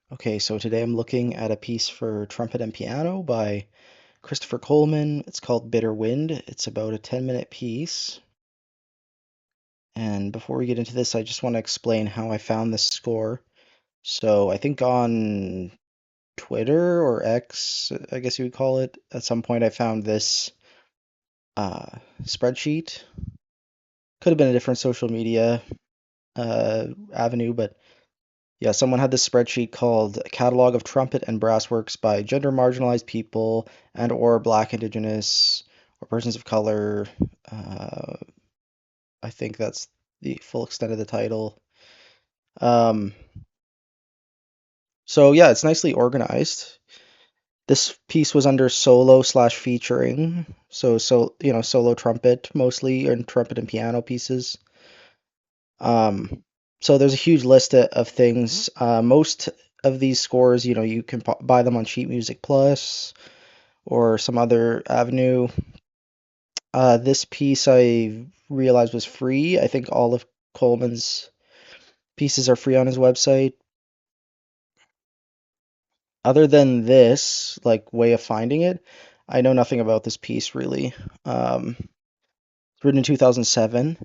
Okay, so today I'm looking at a piece for trumpet and piano by Christopher Coleman. It's called Bitter Wind. It's about a 10-minute piece. And before we get into this, I just want to explain how I found this score. So I think on Twitter or X, I guess you would call it, at some point I found this spreadsheet. Could have been a different social media avenue, but yeah, someone had this spreadsheet called Catalog of Trumpet and Brass Works by Gender Marginalized People and or Black, Indigenous, or Persons of Color. Uh, I think that's the full extent of the title. Um, so yeah, it's nicely organized. This piece was under solo slash featuring, solo trumpet mostly, and trumpet and piano pieces. Um, so there's a huge list of things. Most of these scores, you can buy them on Sheet Music Plus or some other avenue. This piece I realized was free. I think all of Coleman's pieces are free on his website. Other than this, like way of finding it, I know nothing about this piece really. It's written in 2007.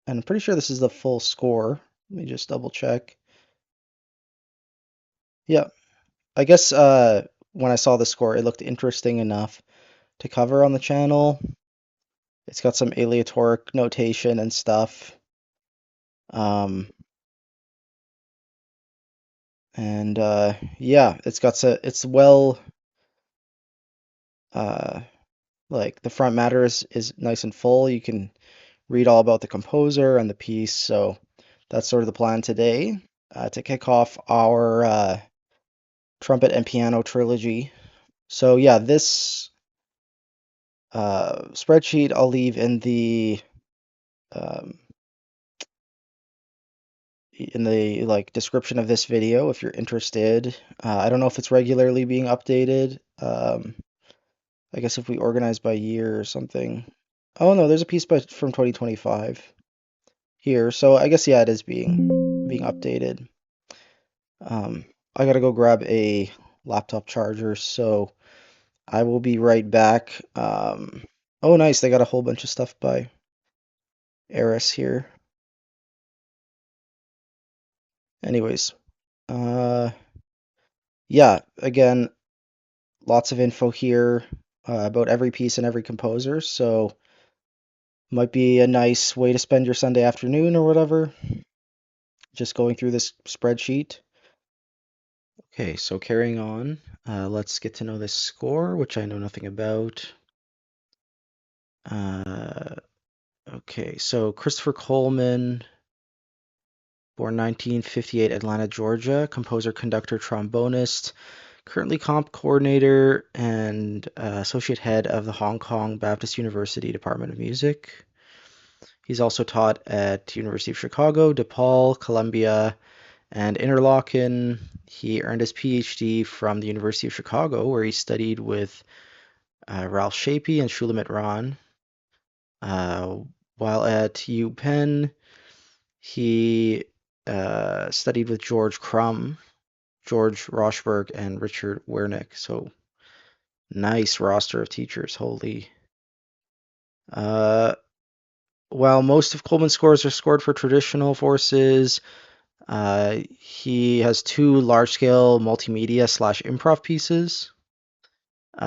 And I'm pretty sure this is the full score. Let me just double check. Yeah, I guess when I saw the score, it looked interesting enough to cover on the channel. It's got some aleatoric notation and stuff. Um, and yeah, it's well uh, like the front matter is nice and full. You can read all about the composer and the piece. So that's sort of the plan today to kick off our trumpet and piano trilogy. So yeah, this spreadsheet I'll leave um, in the like description of this video if you're interested. I don't know if it's regularly being updated. I guess if we organize by year or something. Oh no, there's a piece from 2025 here. So I guess yeah, it is being updated. Um, I gotta go grab a laptop charger, so I will be right back. Oh nice, they got a whole bunch of stuff by Eris here. Anyways, uh, yeah, again, lots of info here about every piece and every composer, so might be a nice way to spend your Sunday afternoon or whatever, just going through this spreadsheet. Okay, so carrying on, let's get to know this score, which I know nothing about. Uh, okay, so Christopher Coleman, born 1958, Atlanta, Georgia, composer, conductor, trombonist, currently comp coordinator and associate head of the Hong Kong Baptist University Department of Music. He's also taught at University of Chicago, DePaul, Columbia, and Interlochen. He earned his PhD from the University of Chicago, where he studied with Ralph Shapey and Shulamit Ron. While at UPenn, he studied with George Crumb, George Rochberg, and Richard Wernick. So nice roster of teachers, holy. Uh, while most of Coleman's scores are scored for traditional forces, he has two large-scale multimedia slash improv pieces,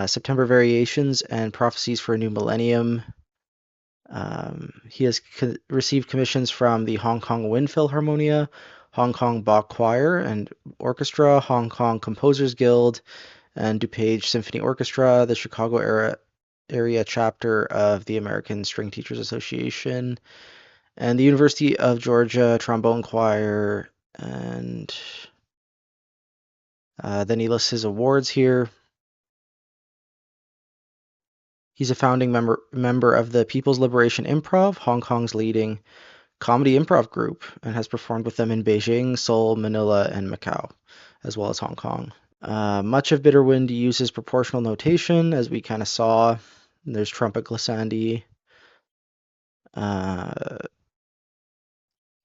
September Variations and Prophecies for a New Millennium. He has received commissions from the Hong Kong Wind Philharmonia, Hong Kong Bach Choir and Orchestra, Hong Kong Composers Guild, and DuPage Symphony Orchestra, the Chicago area chapter of the American String Teachers Association, and the University of Georgia Trombone Choir. And then he lists his awards here. He's a founding member of the People's Liberation Improv, Hong Kong's leading comedy improv group, and has performed with them in Beijing, Seoul, Manila, and Macau, as well as Hong Kong. Much of Bitterwind uses proportional notation, as we kind of saw. There's trumpet glissandi.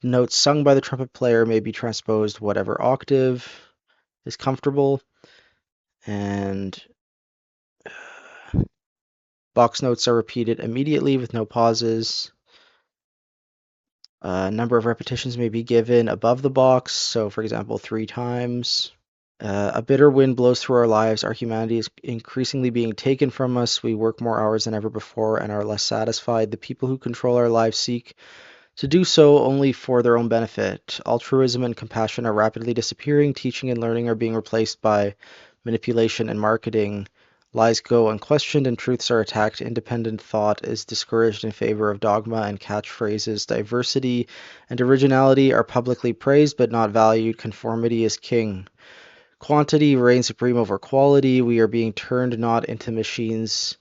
Notes sung by the trumpet player may be transposed whatever octave is comfortable, and box notes are repeated immediately with no pauses. A number of repetitions may be given above the box, so for example, 3 times. A bitter wind blows through our lives. Our humanity is increasingly being taken from us. We work more hours than ever before and are less satisfied. The people who control our lives seek to do so only for their own benefit. Altruism and compassion are rapidly disappearing. Teaching and learning are being replaced by manipulation and marketing. Lies go unquestioned and truths are attacked. Independent thought is discouraged in favor of dogma and catchphrases. Diversity and originality are publicly praised but not valued. Conformity is king. Quantity reigns supreme over quality. We are being turned not into machines.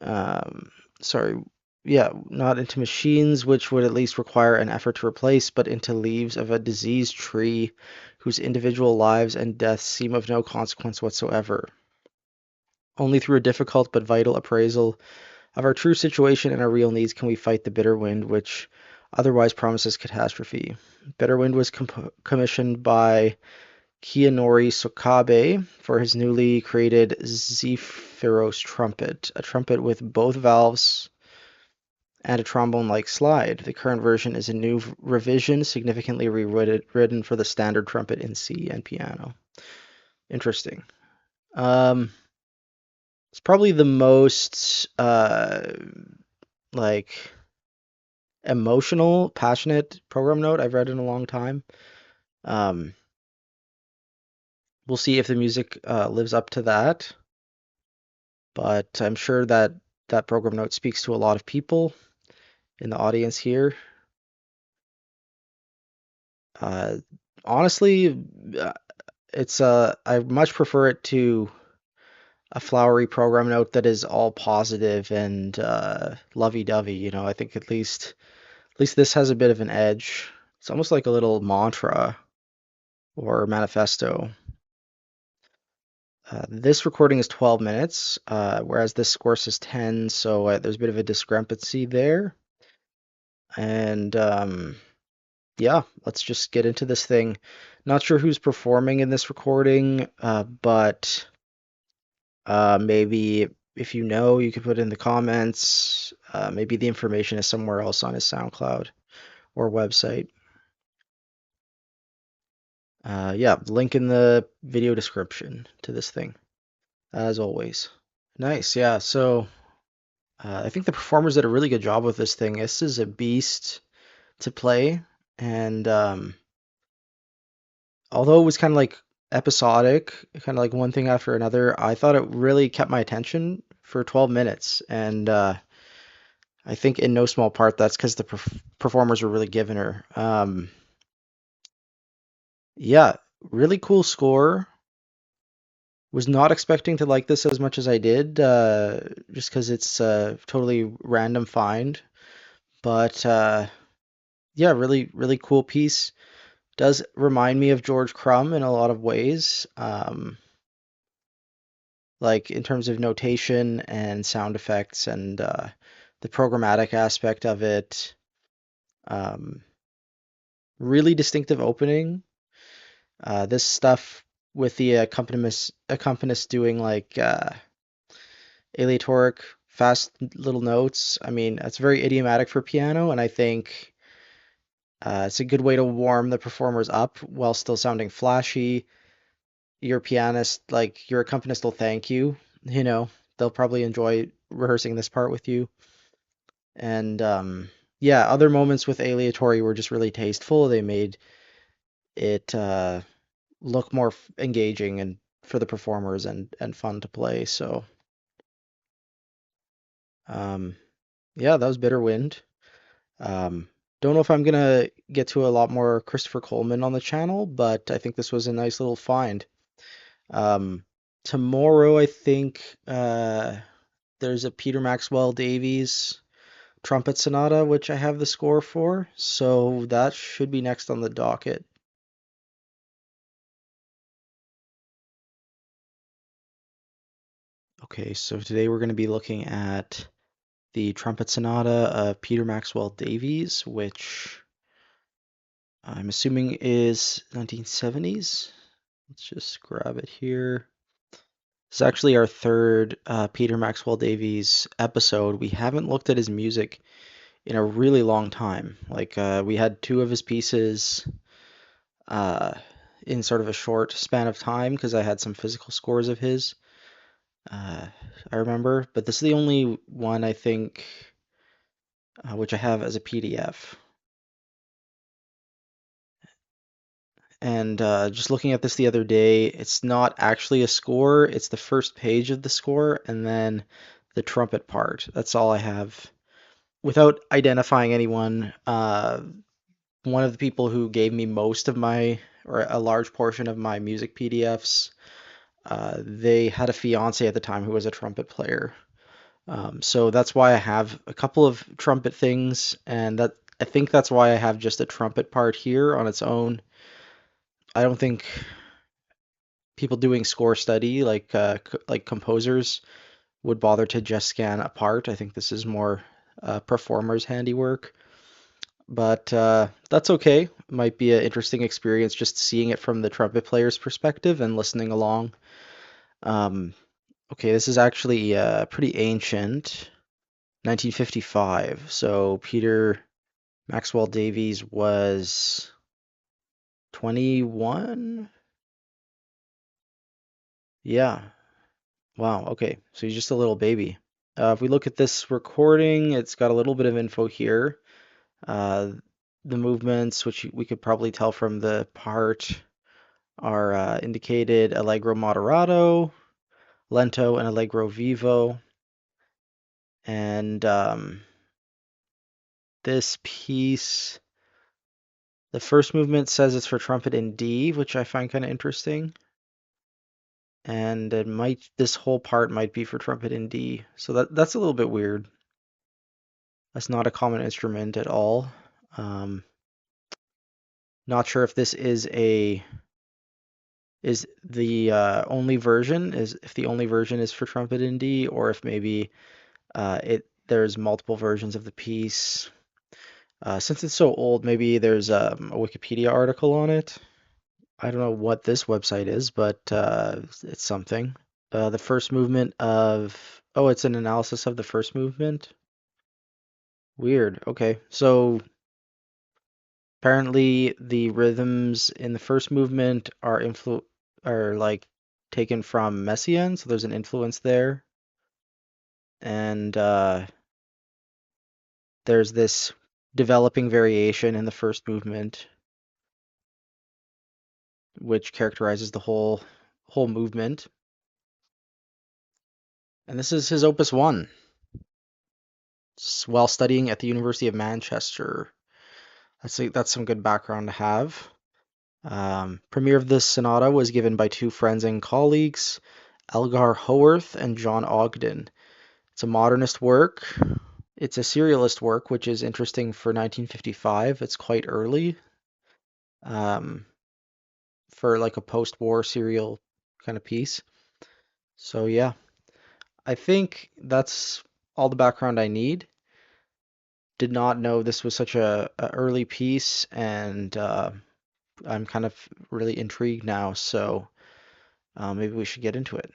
Um, sorry, yeah, not into machines, which would at least require an effort to replace, but into leaves of a diseased tree whose individual lives and deaths seem of no consequence whatsoever. Only through a difficult but vital appraisal of our true situation and our real needs can we fight the bitter wind, which otherwise promises catastrophe. Bitter Wind was commissioned by Kianori Sokabe for his newly created Zephyros trumpet, a trumpet with both valves and a trombone-like slide. The current version is a new revision, significantly rewritten for the standard trumpet in C and piano. Interesting. It's probably the most like emotional, passionate program note I've read in a long time. Um, we'll see if the music lives up to that, but I'm sure that that program note speaks to a lot of people in the audience here. Uh, honestly, it's I much prefer it to a flowery program note that is all positive and lovey-dovey. You know, I think at least this has a bit of an edge. It's almost like a little mantra or manifesto. This recording is 12 minutes, whereas this course is 10, so there's a bit of a discrepancy there. And yeah, let's just get into this thing. Not sure who's performing in this recording, but maybe if you know, you could put it in the comments. Maybe the information is somewhere else on his SoundCloud or website. Yeah, link in the video description to this thing, as always. Nice, yeah. So I think the performers did a really good job with this thing. This is a beast to play, and although it was kind of like episodic, kind of like one thing after another, I thought it really kept my attention for 12 minutes, and I think in no small part that's because the performers were really giving her. Yeah, really cool score. Was not expecting to like this as much as I did, just because it's a totally random find. But yeah, really, really cool piece. Does remind me of George Crumb in a lot of ways, like in terms of notation and sound effects and the programmatic aspect of it. Um, really distinctive opening. This stuff with the accompanist doing like aleatoric, fast little notes. I mean, it's very idiomatic for piano, and I think it's a good way to warm the performers up while still sounding flashy. Your pianist, like your accompanist, will thank you. You know, they'll probably enjoy rehearsing this part with you. And yeah, other moments with aleatory were just really tasteful. They made it look more engaging and for the performers and fun to play. So um, yeah, that was Bitter Wind. Don't know if I'm gonna get to a lot more Christopher Coleman on the channel, but I think this was a nice little find. Um, tomorrow, I think there's a Peter Maxwell Davies Trumpet Sonata, which I have the score for, so that should be next on the docket. Okay, so today we're going to be looking at the Trumpet Sonata of Peter Maxwell Davies, which I'm assuming is 1970s. Let's just grab it here. This is actually our third Peter Maxwell Davies episode. We haven't looked at his music in a really long time. Like we had two of his pieces uh, in sort of a short span of time because I had some physical scores of his. Uh, I remember, but this is the only one I think which I have as a PDF. And just looking at this the other day, it's not actually a score, it's the first page of the score and then the trumpet part. That's all I have. Without identifying anyone, one of the people who gave me most of my, or a large portion of my music PDFs, they had a fiance at the time who was a trumpet player. So that's why I have a couple of trumpet things, and that I think that's why I have just a trumpet part here on its own. I don't think people doing score study like composers would bother to just scan a part. I think this is more performer's handiwork, but that's okay. It might be an interesting experience just seeing it from the trumpet player's perspective and listening along. Um, okay, this is actually pretty ancient, 1955. So Peter Maxwell Davies was 21. Yeah. Wow. Okay. So he's just a little baby. If we look at this recording, it's got a little bit of info here. Uh, the movements, which we could probably tell from the part, are indicated Allegro moderato, lento, and Allegro vivo. And this piece, the first movement says it's for trumpet in D, which I find kind of interesting. And this whole part might be for trumpet in D. So that's a little bit weird. That's not a common instrument at all. Um, Not sure if this is the only version, is if the only version is for trumpet in D, or if maybe there's multiple versions of the piece. Since it's so old, maybe there's a Wikipedia article on it. I don't know what this website is, but it's something. The first movement of, oh, it's an analysis of the first movement. Weird. Okay, so apparently the rhythms in the first movement are like taken from Messiaen, so there's an influence there. And there's this developing variation in the first movement, which characterizes the whole movement. And this is his Opus 1 while studying at the University of Manchester. That's some good background to have. Premiere of this sonata was given by two friends and colleagues, Elgar Howarth and John Ogden. It's a modernist work. It's a serialist work, which is interesting for 1955. It's quite early um, for like a post-war serial kind of piece. So yeah, I think that's all the background I need. Did not know this was such a early piece, and I'm kind of really intrigued now. So maybe we should get into it.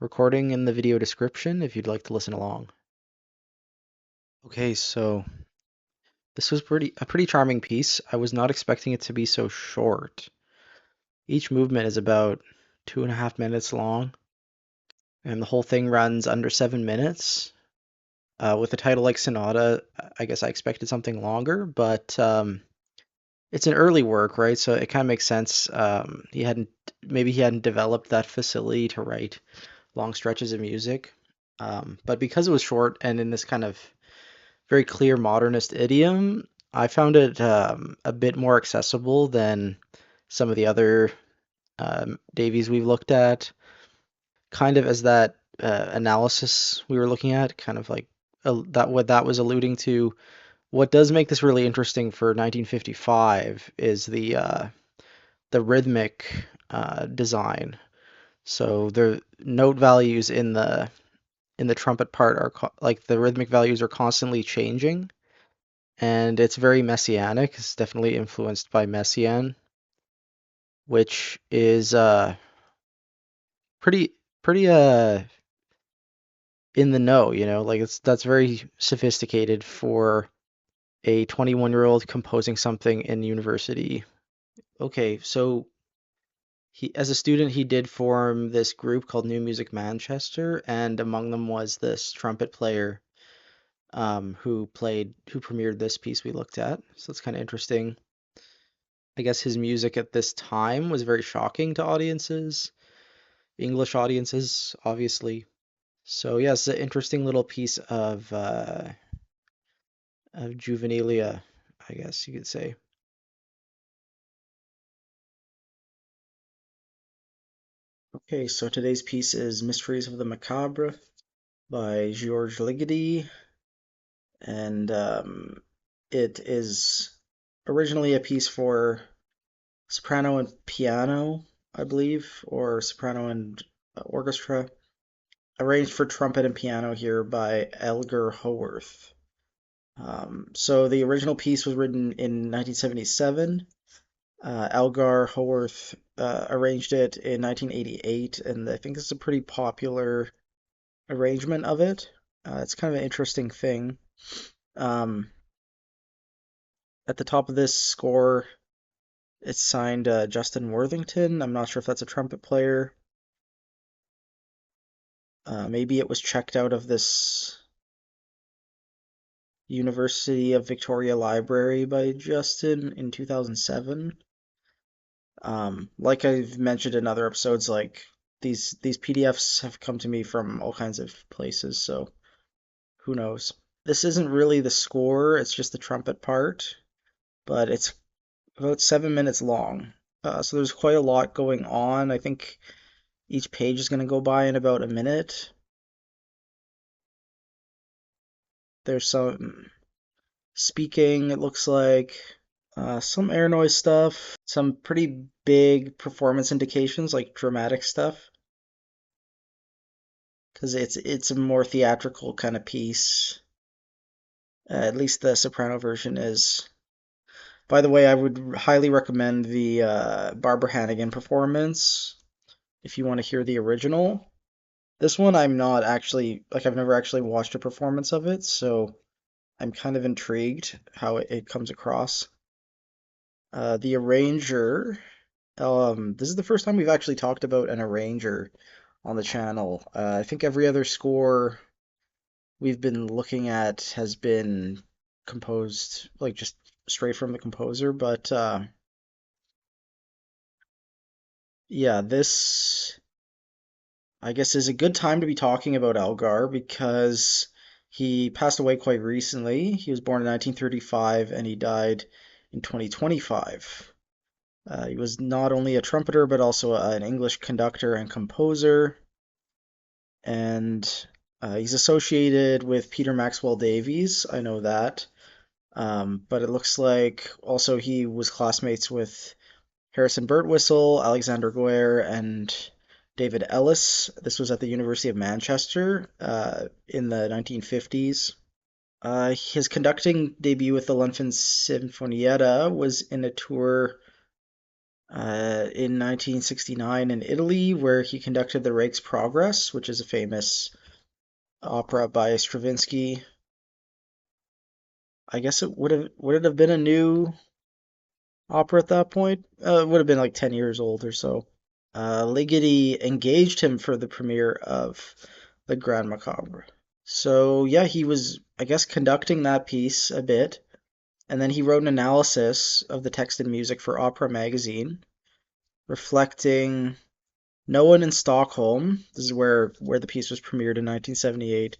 Recording in the video description if you'd like to listen along. Okay, so this was a pretty charming piece. I was not expecting it to be so short. Each movement is about 2.5 minutes long, and the whole thing runs under 7 minutes. With a title like Sonata, I guess I expected something longer, but it's an early work, right? So it kind of makes sense. Maybe he hadn't developed that facility to write long stretches of music. But because it was short and in this kind of very clear modernist idiom, I found it a bit more accessible than some of the other Davies we've looked at. Kind of as that analysis we were looking at, kind of like that what that was alluding to. What does make this really interesting for 1955 is the rhythmic design. So the note values in the trumpet part are like the rhythmic values are constantly changing, and it's very messianic. It's definitely influenced by Messiaen, which is pretty pretty in the know, like that's very sophisticated for a 21-year-old composing something in university. Okay, so he as a student he did form this group called New Music Manchester, and among them was this trumpet player who premiered this piece we looked at. So it's kind of interesting. I guess his music at this time was very shocking to audiences, English audiences, obviously. So yeah, it's an interesting little piece of juvenilia, I guess you could say. Okay, so today's piece is Mysteries of the Macabre by Gyorgy Ligeti, and it is originally a piece for soprano and piano, I believe, or soprano and orchestra, arranged for trumpet and piano here by Elgar Howarth. So the original piece was written in 1977. Elgar Howarth arranged it in 1988, and I think it's a pretty popular arrangement of it. It's kind of an interesting thing. Um, at the top of this score, it's signed Justin Worthington. I'm not sure if that's a trumpet player. Maybe it was checked out of this University of Victoria library by Justin in 2007. Like I've mentioned in other episodes, like these PDFs have come to me from all kinds of places, so who knows? This isn't really the score, it's just the trumpet part, but it's about 7 minutes long. So there's quite a lot going on. I think each page is going to go by in about a minute. There's some speaking, it looks like, some air noise stuff, some pretty big performance indications, like dramatic stuff, because it's a more theatrical kind of piece. At least the soprano version is. By the way, I would highly recommend the Barbara Hannigan performance if you want to hear the original. This one I'm not actually, like, I've never actually watched a performance of it, so I'm kind of intrigued how it comes across. The arranger, this is the first time we've actually talked about an arranger on the channel. I think every other score we've been looking at has been composed, like, just straight from the composer, but yeah, this I guess is a good time to be talking about Elgar because he passed away quite recently. He was born in 1935 and he died in 2025. He was not only a trumpeter but also an English conductor and composer, and he's associated with Peter Maxwell Davies. I know that, but it looks like also he was classmates with Harrison Birtwistle, Alexander Goyer, and David Ellis. This was at the University of Manchester in the 1950s. His conducting debut with the London Sinfonietta was in a tour in 1969 in Italy, where he conducted the Rake's Progress, which is a famous opera by Stravinsky. I guess it would it have been a new opera at that point? It would have been like 10 years old or so. Ligeti engaged him for the premiere of the Grand Macabre. So yeah, he was, I guess, conducting that piece a bit, and then he wrote an analysis of the text and music for Opera Magazine, reflecting no one in Stockholm. This is where the piece was premiered in 1978.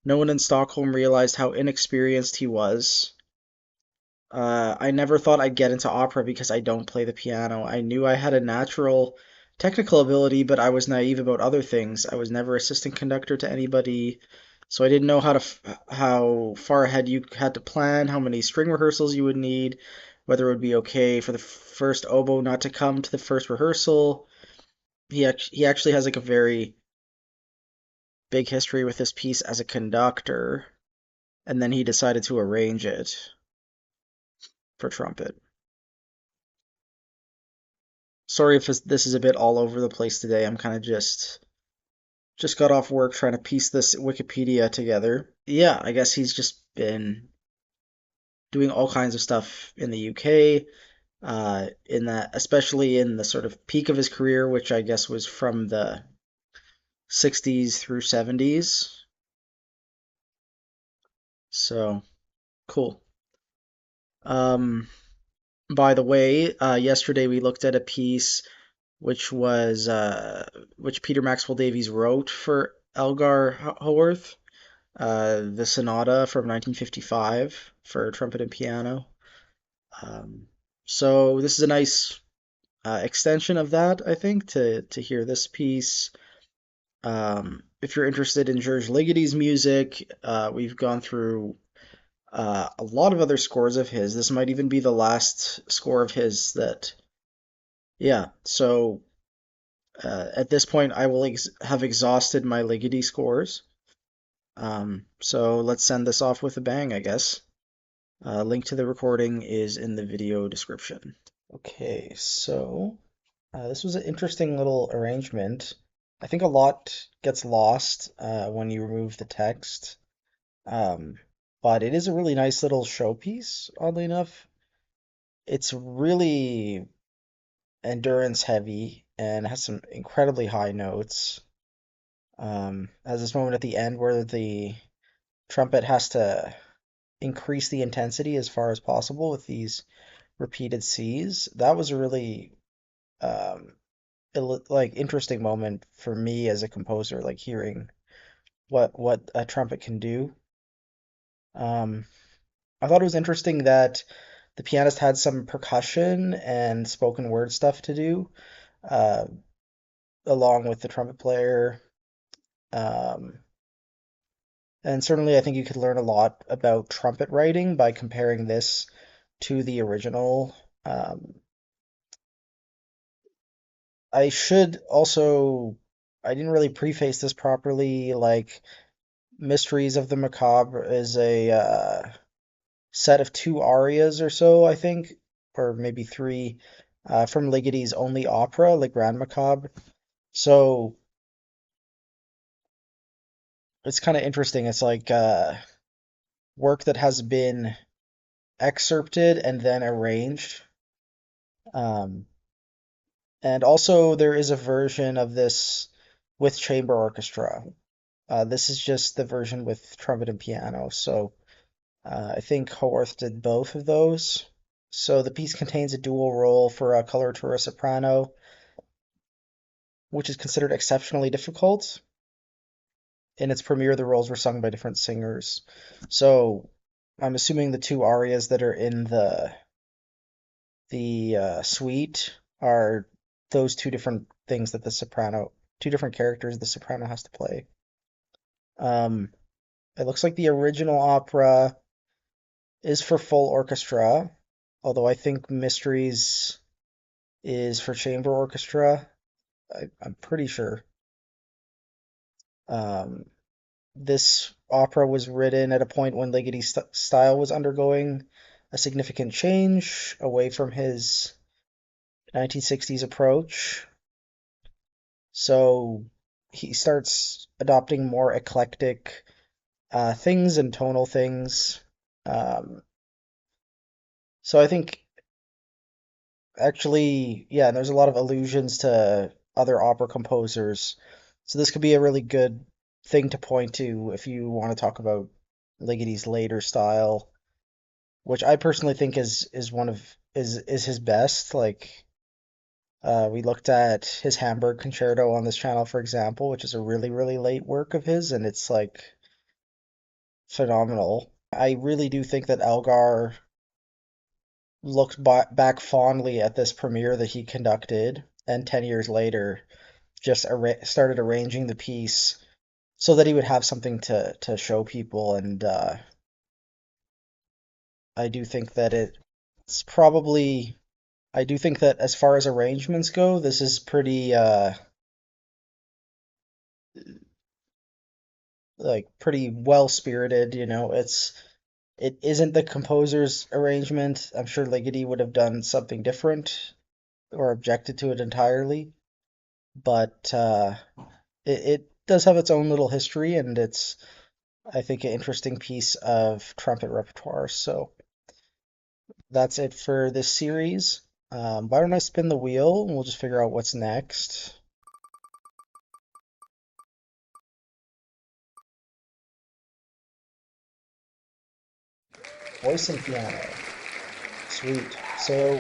No one in Stockholm realized how inexperienced he was. I never thought I'd get into opera because I don't play the piano. I knew I had a natural technical ability, but I was naive about other things. I was never assistant conductor to anybody, so I didn't know how far ahead you had to plan, how many string rehearsals you would need, whether it would be okay for the first oboe not to come to the first rehearsal. He actually has like a very big history with this piece as a conductor, and then he decided to arrange it. for trumpet. Sorry if this is a bit all over the place today. I'm kind of just got off work trying to piece this Wikipedia together. Yeah, I guess he's just been doing all kinds of stuff in the UK, in that, especially in the sort of peak of his career, which I guess was from the 60s through 70s. So cool. Um, by the way, yesterday we looked at a piece which was which Peter Maxwell Davies wrote for Elgar Howarth, the Sonata from 1955 for trumpet and piano. Um, so this is a nice extension of that, I think, to hear this piece. If you're interested in Gyorgy Ligeti's music, we've gone through a lot of other scores of his. This might even be the last score of his that, yeah. So at this point, I will have exhausted my Ligeti scores. So let's send this off with a bang, I guess. Link to the recording is in the video description. Okay, so this was an interesting little arrangement. I think a lot gets lost when you remove the text, um, but it is a really nice little showpiece, oddly enough. It's really endurance heavy and has some incredibly high notes. Has this moment at the end where the trumpet has to increase the intensity as far as possible with these repeated C's. That was a really um, like interesting moment for me as a composer, like hearing what a trumpet can do. Um, I thought it was interesting that the pianist had some percussion and spoken word stuff to do, uh, along with the trumpet player. Um, and certainly, I think you could learn a lot about trumpet writing by comparing this to the original. Um, I should also, I didn't really preface this properly. Like, Mysteries of the Macabre is a set of two arias or so, I think, or maybe three, from Ligeti's only opera, Le Grand Macabre. So it's kind of interesting. It's like work that has been excerpted and then arranged. Um, and also, there is a version of this with chamber orchestra. This is just the version with trumpet and piano. So I think Howarth did both of those. So the piece contains a dual role for a coloratura soprano, which is considered exceptionally difficult. In its premiere, the roles were sung by different singers. So I'm assuming the two arias that are in the suite are those two different things that the soprano, two different characters the soprano has to play. Um, it looks like the original opera is for full orchestra, although I think Mysteries is for chamber orchestra. I'm pretty sure. Um, this opera was written at a point when Ligeti's style was undergoing a significant change away from his 1960s approach. So he starts adopting more eclectic things and tonal things. Um, so I think actually, yeah, there's a lot of allusions to other opera composers. So this could be a really good thing to point to if you want to talk about Ligeti's later style, which I personally think is one of is his best. Like we looked at his Hamburg Concerto on this channel, for example, which is a really late work of his, and it's like phenomenal. I really do think that Elgar looked back fondly at this premiere that he conducted, and 10 years later just started arranging the piece so that he would have something to show people. And I do think that it's probably, I do think that as far as arrangements go, this is pretty like pretty well spirited. You know, it's It isn't the composer's arrangement. I'm sure Ligeti would have done something different or objected to it entirely, but it does have its own little history, and it's, I think, an interesting piece of trumpet repertoire. So that's it for this series. Why don't I spin the wheel and we'll just figure out what's next? Voice and piano. Sweet. So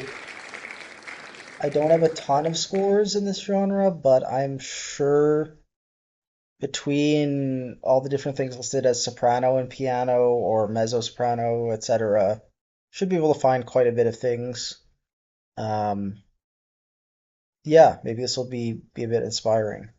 I don't have a ton of scores in this genre, but I'm sure between all the different things listed as soprano and piano or mezzo soprano, etc., should be able to find quite a bit of things. Um, yeah, maybe this will be a bit inspiring.